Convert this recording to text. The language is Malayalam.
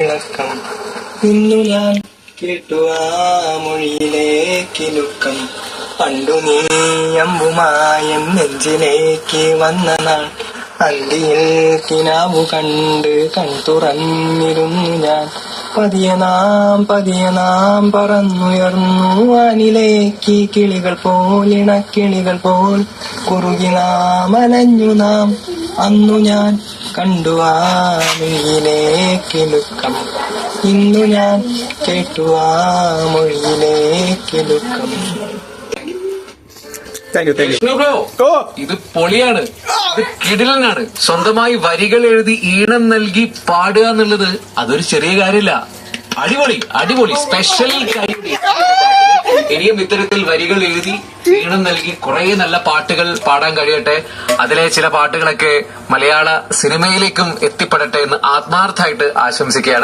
ഇളക്കം ഇന്നു ഞാൻ കേട്ടു ആ മൊഴിയിലെ കിലുക്കം. പണ്ടു നീ അമ്പുമായൻ നെഞ്ചിലേക്ക് വന്ന നാൾ അന്തിയിൽ കിനാവു കണ്ട് കൺതുറന്നിരുന്നു ഞാൻ. പതിയെ നാം പറന്നുയർന്നു വാനിലേക്ക് കിളികൾ പോൽ ഇണക്കിളികൾ പോൽ കുറുകി നാം അലഞ്ഞു നാം. അന്നു ഞാൻ കണ്ടു ആ മൊഴിയിലെ കിലുക്കം. ഇന്നു ഞാൻ കേട്ടു ആ മൊഴിയിലെ കിലുക്കം. ഇത് പൊളിയാണ്, ഇത് കിടിലനാണ്. സ്വന്തമായി വരികൾ എഴുതി ഈണം നൽകി പാടുക എന്നുള്ളത് അതൊരു ചെറിയ കാര്യമില്ല. അടിപൊളി സ്പെഷ്യൽ കാര്യം. ഇനിയും ഇത്തരത്തിൽ വരികൾ എഴുതി ഈണം നൽകി കുറെ നല്ല പാട്ടുകൾ പാടാൻ കഴിയട്ടെ. അതിലെ ചില പാട്ടുകളൊക്കെ മലയാള സിനിമയിലേക്കും എത്തിപ്പെടട്ടെ എന്ന് ആത്മാർത്ഥമായിട്ട് ആശംസിക്കുകയാണ്.